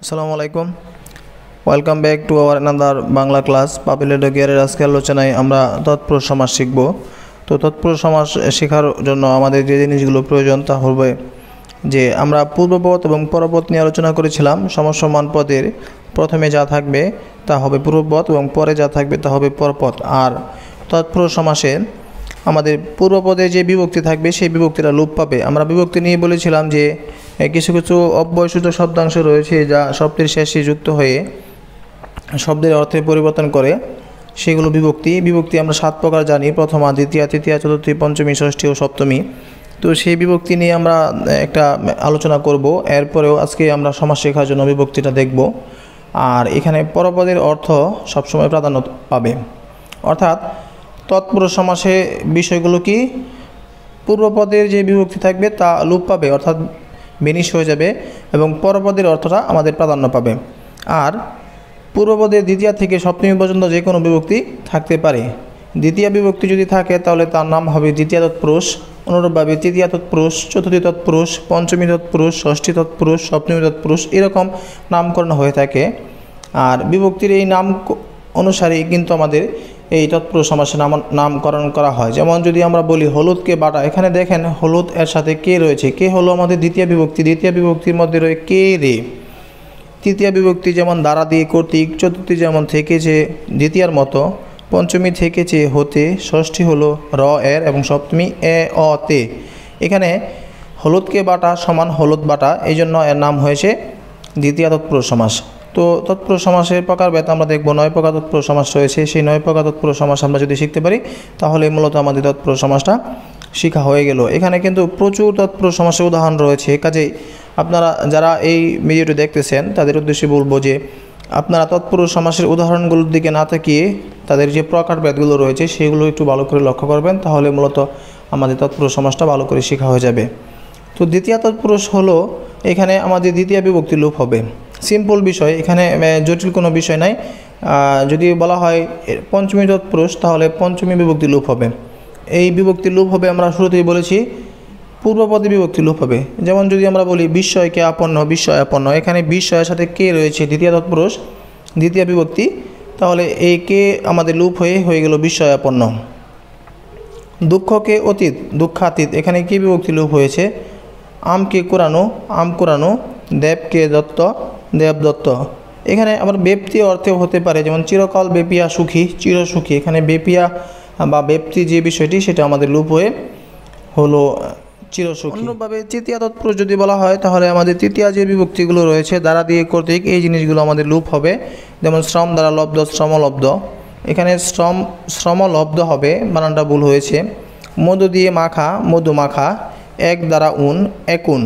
Assalamualaikum. Welcome back to our another Bangla class. Papel Edu Care আজকে আলোচনায় আমরা তৎপুরুষ সমাস শিখব। তো তৎপুরুষ সমাস শেখার জন্য আমাদের যে জিনিসগুলো প্রয়োজন তা হবে যে আমরা পূর্বপদ এবং পরপদ নিয়ে আলোচনা করেছিলাম। সমসমান পদের প্রথমে যা থাকবে তা হবে পূর্বপদ এবং পরে যা থাকবে তা হবে পরপদ। আর তৎপুরুষ সমাসে আমাদের পূর্বপদে যে বিভক্তি থাকবে সেই বিভক্তিটা লোপ পাবে। আমরা বিভক্তি নিয়ে বলেছিলাম যে কিছু কিছু অব্যয়সূচক শব্দাংশ রয়েছে যা শব্দের শেষে যুক্ত হয়ে শব্দের অর্থে পরিবর্তন করে, সেগুলো বিভক্তি আমরা 7 প্রকার জানি: প্রথমা, দ্বিতীয়া, তৃতীয়া, চতুর্থী, পঞ্চমী, ষষ্ঠী ও সপ্তমী। তো সেই বিভক্তি নিয়ে আমরা একটা আলোচনা করব। এরপরেও আজকে আমরা সমাস শেখার জন্য বিভক্তিটা দেখব। আর এখানে পরপদের অর্থ সবসময় প্রাধান্য পাবে, অর্থাৎ তৎপুরুষ সমাসে বিষয়গুলো কি, পূর্বপদের যে বিভক্তি থাকবে তা লোপ পাবে, অর্থাৎ বেনিশ হয়ে যাবে, এবং পরপদের অর্থটা আমাদের প্রাধান্য পাবে। আর পূর্বপদের দ্বিতীয়া থেকে সপ্তমী পর্যন্ত যে কোনো বিভক্তি থাকতে পারে। দ্বিতীয় বিভক্তি যদি থাকে তাহলে তার নাম হবে দ্বিতীয় তৎপুরুষ। অনুরূপভাবে তৃতীয় তৎপুরুষ, চতুর্থী তৎপুরুষ, পঞ্চমী তৎপুরুষ, ষষ্ঠী তৎপুরুষ, সপ্তমী তৎপুরুষ, এরকম নামকরণ হয়ে থাকে। আর বিভক্তির এই নাম অনুসারেই কিন্তু আমাদের এই তৎপুরুষ সমাসে নামকরণ করা হয়। যেমন যদি আমরা বলি হলুদকে বাটা, এখানে দেখেন হলুদ এর সাথে কে রয়েছে। কে হলো আমাদের দ্বিতীয় বিভক্তি। দ্বিতীয় বিভক্তির মধ্যে রয়ে কে রে। তৃতীয় বিভক্তি যেমন দ্বারা দিয়ে কর্তৃক, চতুর্থী যেমন থেকেছে দ্বিতীয়ার মতো, পঞ্চমী থেকেছে হতে, ষষ্ঠী হলো র এর, এবং সপ্তমী এ অ তে। এখানে হলুদকে বাটা সমান হলুদ বাটা, এই জন্য এর নাম হয়েছে দ্বিতীয় তৎপুরুষ সমাস। তো তৎপুরুষ সমাসের প্রকারভেদ আমরা দেখব। 9 প্রকার তৎপুরুষ সমাস রয়েছে। সেই 9 প্রকার তৎপুরুষ সমাস আমরা যদি শিখতে পারি তাহলে মূলত আমাদের তৎপুরুষ সমাসটা শেখা হয়ে গেল। এখানে কিন্তু প্রচুর তৎপুরুষ সমাসের উদাহরণ রয়েছে। কাজেই আপনারা যারা এই ভিডিওটি দেখতেছেন তাদের উদ্দেশ্যে বলবো যে আপনারা তৎপুরুষ সমাসের উদাহরণগুলোর দিকে না তাকিয়ে তাদের যে প্রকারভেদগুলো রয়েছে সেগুলো একটু ভালো করে লক্ষ্য করবেন, তাহলে মূলত আমাদের তৎপুরুষ সমাসটা ভালো করে শেখা হয়ে যাবে। তো দ্বিতীয় তৎপুরুষ হলো, এখানে আমাদের দ্বিতীয় বিভক্তি লোপ হবে। সিম্পল বিষয়, এখানে জটিল কোনো বিষয় নাই। যদি বলা হয় পঞ্চমী তৎপুরুষ তাহলে পঞ্চমী বিভক্তি লোপ হবে। এই বিভক্তি লোপ হবে, আমরা শুরুতেই বলেছি পূর্বপদে বিভক্তি লোপ হবে। যেমন যদি আমরা বলি বিস্ময়কে আপন্ন, বিস্ময় আপন্ন, এখানে বিস্ময়ের সাথে কে রয়েছে, দ্বিতীয় তৎপুরুষ দ্বিতীয় বিভক্তি, তাহলে এই কে আমাদের লোপ হয়ে গেল বিস্ময় আপন্ন। দুঃখকে অতীত, দুঃখাতীত, এখানে কি বিভক্তি লোপ হয়েছে, আমকে কোরানো, আম কোরানো, দেবকে দত্ত, দেবদত্ত। এখানে আবার ব্যক্তি অর্থেও হতে পারে, যেমন চিরকাল বেপিয়া সুখী, চিরসুখী, এখানে বেপিয়া বা ব্যক্তি যে বিষয়টি সেটা আমাদের লোপ হয়ে হলো চিরসুখী। অন্যভাবে তৃতীয় তৎপুরুষ যদি বলা হয় তাহলে আমাদের তৃতীয় যে বিভক্তিগুলো রয়েছে দ্বারা দিয়ে কর্তৃক, এই জিনিসগুলো আমাদের লোপ হবে। যেমন শ্রম দ্বারা লব্ধ, শ্রমলব্ধ, এখানে শ্রমলব্ধ হবে, বানানটা ভুল হয়েছে। মধু দিয়ে মাখা, মধু মাখা, এক দ্বারা উন, একুন।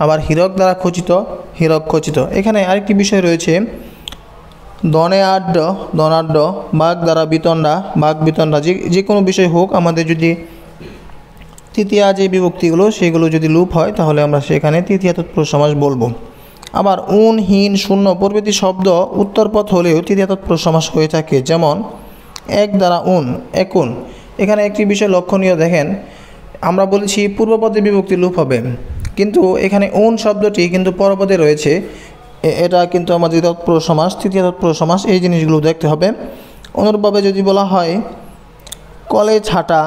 আবার হীরক দ্বারা খচিত, হীরক খচিত। এখানে আরেকটি বিষয় রয়েছে দনে আড্ড, দনাড্ড, বাঘ দ্বারা বিতণ্ডা, বাঘ বিতণ্ডা। যে কোনো বিষয় হোক, আমাদের যদি তৃতীয় যে বিভক্তিগুলো সেগুলো যদি লোপ হয় তাহলে আমরা সেখানে তৃতীয় তৎপুরুষ সমাস বলবো। আবার উন, হীন, শূন্য প্রভৃতি শব্দ উত্তরপদ হলেও তৃতীয় তৎপুরুষ সমাস হয়ে থাকে। যেমন এক দ্বারা উন, একুন। এখানে একটি বিষয় লক্ষণীয়, দেখেন আমরা বলেছি পূর্বপদে বিভক্তি লোপ হবে, কিন্তু এখানে উন শব্দটি কিন্তু পরপদে রয়েছে। এটা কিন্তু আমাদের তৎপুরুষ সমাস, তৃতীয় তৎপুরুষ সমাস, এই জিনিসগুলো দেখতে হবে। অনুরূপভাবে যদি বলা হয় কলে ছাটা,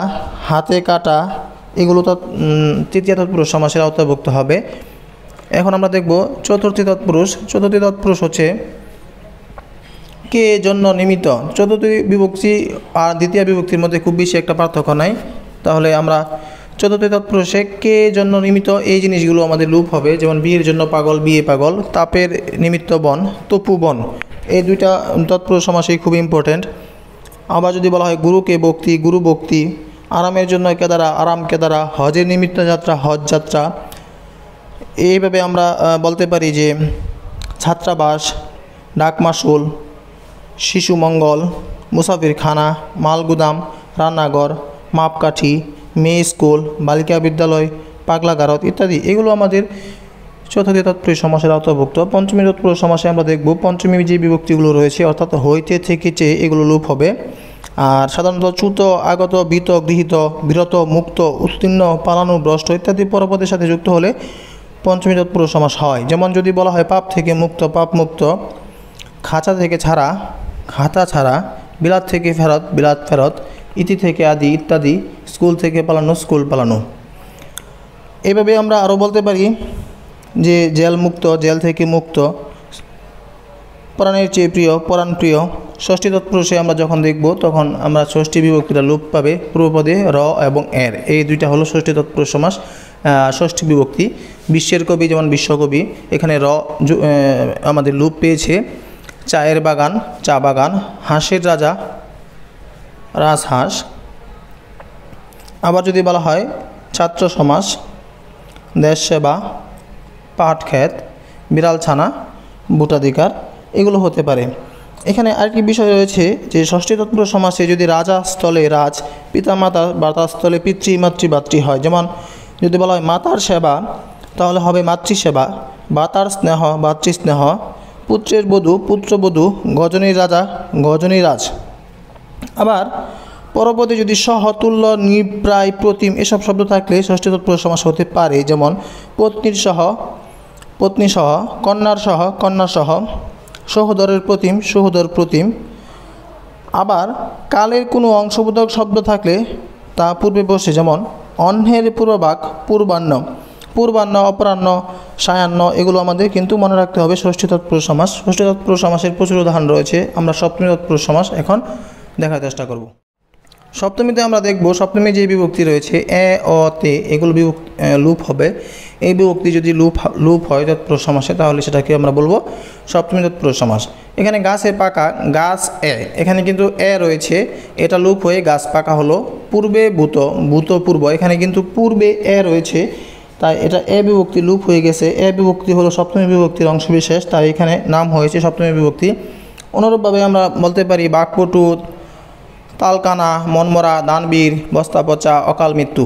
হাতে কাটা, এগুলো তো তৃতীয় তৎপুরুষ সমাসের আওতাভুক্ত হবে। এখন আমরা দেখব চতুর্থী তৎপুরুষ। চতুর্থী তৎপুরুষ হচ্ছে কে জন্য নিমিত্ত। চতুর্থী বিভক্তি আর দ্বিতীয় বিভক্তির মধ্যে খুব বেশি একটা পার্থক্য নাই। তাহলে আমরা চতুর্থী তৎপুরুষে কে জন্য নিমিত্ত, এই জিনিসগুলো আমাদের লোপ হবে। যেমন বিয়ের জন্য পাগল, বিয়ে পাগল, তাপের নিমিত্ত বন, তপু বন। এই দুইটা তৎপুরুষ সমাসই খুব ইম্পর্ট্যান্ট। আবার যদি বলা হয় গুরুকে ভক্তি, গুরু ভক্তি, আরামের জন্য কেদারা, আরাম কেদারা, হজের নিমিত্ত যাত্রা, হজ যাত্রা। এইভাবে আমরা বলতে পারি যে ছাত্রাবাস, ডাকমাসুল, শিশু মঙ্গল, মুসাফিরখানা, মালগুদাম, রান্নাঘর, মাপকাঠি, মেয়ে স্কুল, বালিকা বিদ্যালয়, পাগলাগারদ ইত্যাদি। এগুলো আমাদের চতুর্থী তৎপুরুষ সমাসের আওতাভুক্ত। পঞ্চমী তৎপুরুষ সমাসে আমরা দেখব পঞ্চমী যে বিভক্তিগুলো রয়েছে, অর্থাৎ হইতে থেকেছে, এগুলো লোপ হবে। আর সাধারণত চ্যুত, আগত, বিত, গৃহীত, বিরত, মুক্ত, উত্তীর্ণ, পালানো, ভ্রষ্ট ইত্যাদি পরপদের সাথে যুক্ত হলে পঞ্চমী তৎপুরুষ সমাস হয়। যেমন যদি বলা হয় পাপ থেকে মুক্ত, পাপ মুক্ত, খাঁচা থেকে ছাড়া, খাতা ছাড়া, বিলাত থেকে ফেরত, বিলাত ফেরত, ইতি থেকে আদি ইত্যাদি, স্কুল থেকে পালানো, স্কুল পালানো। এইভাবে আমরা আরও বলতে পারি যে জেল মুক্ত, জেল থেকে মুক্ত, পরাণের চেয়ে প্রিয়, পরাণ প্রিয়। ষষ্ঠী তৎপুরুষে আমরা যখন দেখব তখন আমরা ষষ্ঠী বিভক্তিটা লোপ পাবে। পূর্বপদে র এবং এর, এই দুইটা হলো ষষ্ঠী তৎপুরুষ সমাস, ষষ্ঠী বিভক্তি। বিশ্বের কবি যেমন বিশ্বকবি, এখানে র আমাদের লোপ পেয়েছে। চায়ের বাগান, চা বাগান, হাঁসের রাজা, রাজহাঁস। আবার যদি বলা হয় ছাত্র সমাস, দেশ সেবা, পাট ক্ষেত, বিড়াল ছানা, ভোটাধিকার, এগুলো হতে পারে। এখানে আরেকটি বিষয় রয়েছে যে ষষ্ঠী তৎপুরুষ সমাসে যদি রাজা স্থলে রাজ, পিতা মাতা স্থলে পিতৃ মাতৃ ভাতৃ হয়। যেমন যদি বলা হয় মাতার সেবা তাহলে হবে মাতৃসেবা, বাতার স্নেহ ভাতৃস্নেহ, পুত্রের বধূ পুত্রবধূ, গজনীর রাজা গজনী রাজ। আবার পরপদে যদি সহ, তুল্য, নিপ্রায়, প্রতিম এসব শব্দ থাকলে ষষ্ঠী তৎপুরুষ সমাস হতে পারে। যেমন পত্নীর সহ, পত্নী সহ, কন্যার সহ, কন্যা সহ, সহোদরের প্রতিম, সহোদর প্রতিম। আবার কালের কোনো অংশবোধক শব্দ থাকলে তা পূর্বে বসে। যেমন অহ্নের পূর্বভাগ, পূর্বাহ্ন, পূর্বাহ্ন, অপরাহ্ন, সায়াহ্ন, এগুলো আমাদের কিন্তু মনে রাখতে হবে ষষ্ঠী তৎপুরুষ সমাস। ষষ্ঠী তৎপুরুষ সমাসের প্রচুর উদাহরণ রয়েছে। আমরা সপ্তমী তৎপুরুষ সমাস এখন দেখার চেষ্টা করব। সপ্তমীতে আমরা দেখব সপ্তমী যে বিভক্তি রয়েছে এ, অ, তে, এগুলো লুপ হবে। এই বিভক্তি যদি লুপ হয় তৎপুরুষ সমাসে তাহলে সেটাকে আমরা বলবো সপ্তমী তৎপুরুষ সমাস। এখানে গাছে পাকা, গাছ এ, এখানে কিন্তু এ রয়েছে, এটা লুপ হয়ে গাছ পাকা হলো। পূর্বে ভূত, ভূত পূর্ব, এখানে কিন্তু পূর্বে এ রয়েছে, তাই এটা এ বিভক্তি লুপ হয়ে গেছে। এ বিভক্তি হলো সপ্তমী বিভক্তির অংশবিশেষ, তাই এখানে নাম হয়েছে সপ্তমী বিভক্তি। অনুরূপভাবে আমরা বলতে পারি বাকপটু, তালকানা, মনমরা, দানবীর, বস্তা পচা, অকাল মৃত্যু।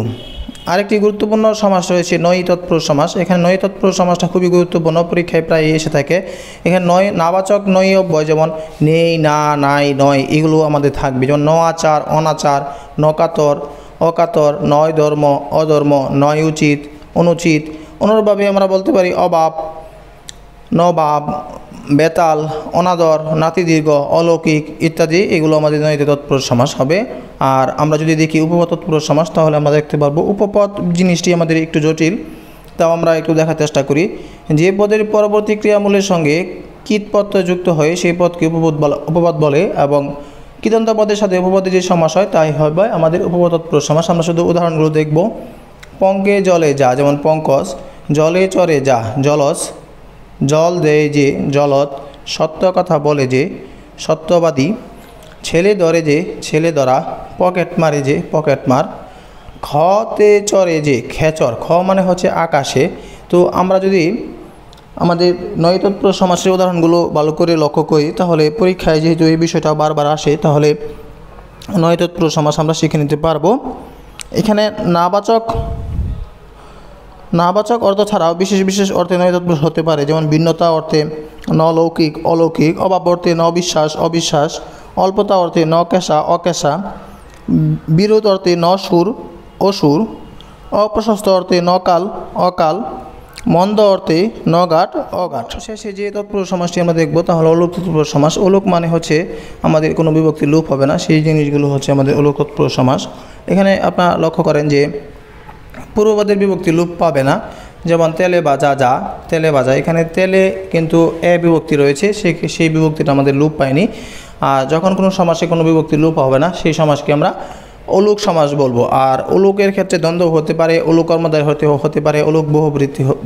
আরেকটি গুরুত্বপূর্ণ সমাস রয়েছে নয়ী তৎপুরুষ সমাস। এখানে নয়ী তৎপুরুষ সমাসটা খুবই গুরুত্বপূর্ণ, পরীক্ষায় প্রায় এসে থাকে। এখানে নয় নাবাচক নয় অব্যয়, যেমন নেই, না, নাই, নয়, এগুলো আমাদের থাকবে। যেমন ন আচার, অনাচার, নকাতর, অকাতর, নয় ধর্ম, অধর্ম, নয় উচিত, অনুচিত। অনুরূপভাবে আমরা বলতে পারি অভাব, নবাব, বেতাল, অনাদর, নাতিদীর্ঘ, অলৌকিক ইত্যাদি, এগুলো আমাদের নয়ীতে তৎপুরুষ সমাস হবে। আর আমরা যদি দেখি উপপদ তৎপুরুষ সমাস তাহলে আমরা দেখতে পারবো উপপদ জিনিসটি আমাদের একটু জটিল, তাও আমরা একটু দেখার চেষ্টা করি। যে পদের পরবর্তী ক্রিয়ামূলের সঙ্গে কীট প্রত্যয় যুক্ত হয়ে সেই পদকে উপপদ বলে, এবং কৃদন্ত পদের সাথে উপপদে যে সমাস হয় তাই হবে আমাদের উপপদ তৎপুরুষ সমাস। আমরা শুধু উদাহরণগুলো দেখব। পঙ্কে জলে যা, যেমন পঙ্কজ, জলে চরে যা, জলজ, জল দেয় যে, জলদ, সত্য কথা বলে যে, সত্যবাদী, ছেলে ধরে যে, ছেলে ধরা, পকেট মারে যে, পকেট মার, খতে চড়ে যে, খেচর, খ মানে হচ্ছে আকাশে। তো আমরা যদি আমাদের নয়ী তৎপুরুষ সমাসের উদাহরণগুলো ভালো করে লক্ষ্য করি তাহলে পরীক্ষায় যেহেতু এই বিষয়টা বারবার আসে তাহলে নয়ী তৎপুরুষ সমাস আমরা শিখে নিতে পারবো। এখানে নাবাচক অর্থ ছাড়াও বিশেষ বিশেষ অর্থে নয়ী তৎপুরুষ হতে পারে। যেমন ভিন্নতা অর্থে নলৌকিক, অলৌকিক, অভাব অর্থে নবিশ্বাস, অবিশ্বাস, অল্পতা অর্থে নকেশা, অকেশা, বিরোধ অর্থে নসুর, অসুর, অপ্রশস্ত অর্থে নকাল, অকাল, মন্দ অর্থে নগাট, অগাট। শেষে যে তৎপুরুষ সমাসটি আমরা দেখব তাহলে অলোক তৎপুরুষ সমাস। অলোক মানে হচ্ছে আমাদের কোনো বিভক্তি লোপ হবে না, সেই জিনিসগুলো হচ্ছে আমাদের অলোক তৎপুরুষ সমাস। এখানে আপনারা লক্ষ্য করেন যে পূর্বপদের বিভক্তি লোপ পাবে না। যেমন তেলে বাজা যা, তেলে বাজা, এখানে তেলে কিন্তু এ বিভক্তি রয়েছে, সেই বিভক্তিটা আমাদের লোপ পায়নি। আর যখন কোনো সমাসে কোনো বিভক্তি লোপ হবে না সেই সমাসকে আমরা অলোক সমাস বলবো। আর অলোকের ক্ষেত্রে দ্বন্দ্ব হতে পারে, অলোক কর্মধারয় হতে পারে, অলোক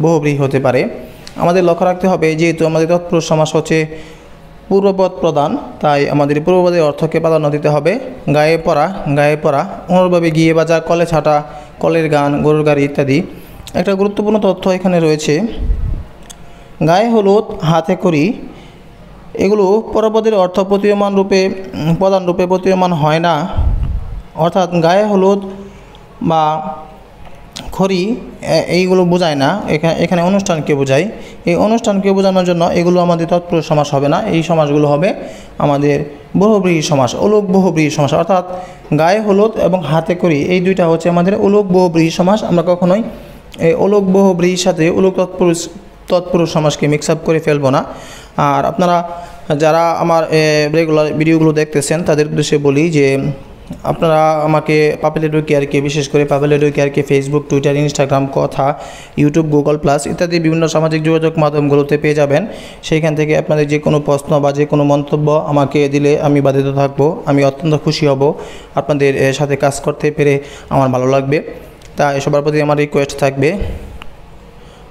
বহুব্রীহি হতে পারে। আমাদের লক্ষ্য রাখতে হবে যেহেতু আমাদের তৎপুরুষ সমাস হচ্ছে পূর্বপদ প্রধান, তাই আমাদের পূর্বপদের অর্থকে প্রাধান্য দিতে হবে। গায়ে পড়া, গায়ে পড়া, অনুরূপভাবে গিয়ে বাজা, কলে ছাটা, কলের গান, গরুর গাড়ি ইত্যাদি। একটা গুরুত্বপূর্ণ তথ্য এখানে রয়েছে, গায়ে হলুদ, হাতে করি, এগুলো পরপদের অর্থ প্রতীয়মান রূপে প্রধান রূপে প্রতীয়মান হয় না। অর্থাৎ গায়ে হলুদ বা খড়ি এইগুলো বোঝায় না, এখানে অনুষ্ঠানকে বোঝায়। এই অনুষ্ঠানকে বোঝানোর জন্য এগুলো আমাদের তৎপুরুষ সমাস হবে না, এই সমাসগুলো হবে আমাদের বহুব্রীহি সমাস, অলোক বহুব্রীহি সমাস। অর্থাৎ গায়ে হলুদ এবং হাতে করি এই দুইটা হচ্ছে আমাদের অলোক বহুব্রীহি সমাস। আমরা কখনোই এই অলোক বহুব্রীহির সাথে অলোক তৎপুরুষ সমাসকে মিক্স আপ করে ফেলবো না। আর আপনারা যারা আমার রেগুলার ভিডিওগুলো দেখতেছেন তাদের উদ্দেশ্যে বলি যে আপনারা আমাকে পাপেল এডু কেয়ারকে, বিশেষ করে পাপেল এডু কেয়ারকে ফেসবুক, টুইটার, ইনস্টাগ্রাম, কথা, ইউটিউব, গুগল প্লাস ইত্যাদি বিভিন্ন সামাজিক যোগাযোগ মাধ্যমগুলোতে পেয়ে যাবেন। সেইখান থেকে আপনাদের যে কোনো প্রশ্ন বা যে কোনো মন্তব্য আমাকে দিলে আমি বাধিত থাকবো। আমি অত্যন্ত খুশি হব, আপনাদের সাথে কাজ করতে পেরে আমার ভালো লাগবে। তা সবার প্রতি আমার রিকোয়েস্ট থাকবে,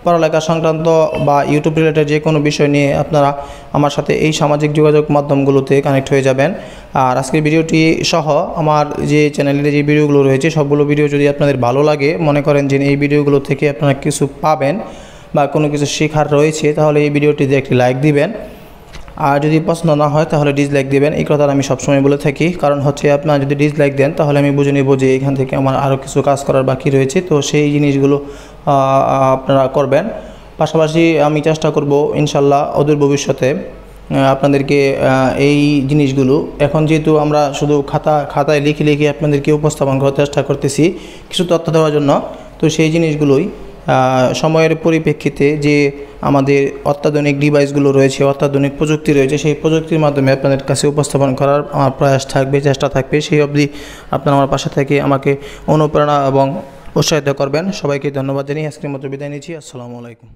পড়ালেখা সংক্রান্ত বা ইউটিউব রিলেটেড যে কোনো বিষয় নিয়ে আপনারা আমার সাথে এই সামাজিক যোগাযোগ মাধ্যমগুলোতে কানেক্ট হয়ে যাবেন। আর আজকের ভিডিওটি সহ আমার যে চ্যানেলে যে ভিডিওগুলো রয়েছে সবগুলো ভিডিও যদি আপনাদের ভালো লাগে, মনে করেন যে এই ভিডিওগুলো থেকে আপনারা কিছু পাবেন বা কোনো কিছু শেখার রয়েছে, তাহলে এই ভিডিওটিতে একটি লাইক দিবেন। আর যদি পছন্দ না হয় তাহলে ডিসলাইক দিবেন। এই কথাটা আমি সবসময় বলে থাকি, কারণ হচ্ছে আপনারা যদি ডিসলাইক দেন তাহলে আমি বুঝে নেব যে এখান থেকে আমার আরও কিছু কাজ করার বাকি রয়েছে, তো সেই জিনিসগুলো আপনারা করবেন। পাশাপাশি আমি চেষ্টা করব ইনশাল্লাহ অদূর ভবিষ্যতে আপনাদেরকে এই জিনিসগুলো, এখন যেহেতু আমরা শুধু খাতায় লিখে আপনাদেরকে উপস্থাপন করার চেষ্টা করতেছি কিছু তথ্য দেওয়ার জন্য, তো সেই জিনিসগুলোই সময়ের পরিপ্রেক্ষিতে যে আমাদের অত্যাধুনিক ডিভাইসগুলো রয়েছে, অত্যাধুনিক প্রযুক্তি রয়েছে, সেই প্রযুক্তির মাধ্যমে আপনাদের কাছে উপস্থাপন করার আমার প্রয়াস থাকবে, চেষ্টা থাকবে। সেই অবধি আপনারা আমার পাশে থেকে আমাকে অনুপ্রেরণা এবং উৎসাহিত করবেন। সবাইকে ধন্যবাদ জানিয়ে আজকের মতো বিদায় নিচ্ছি। আসসালামু আলাইকুম।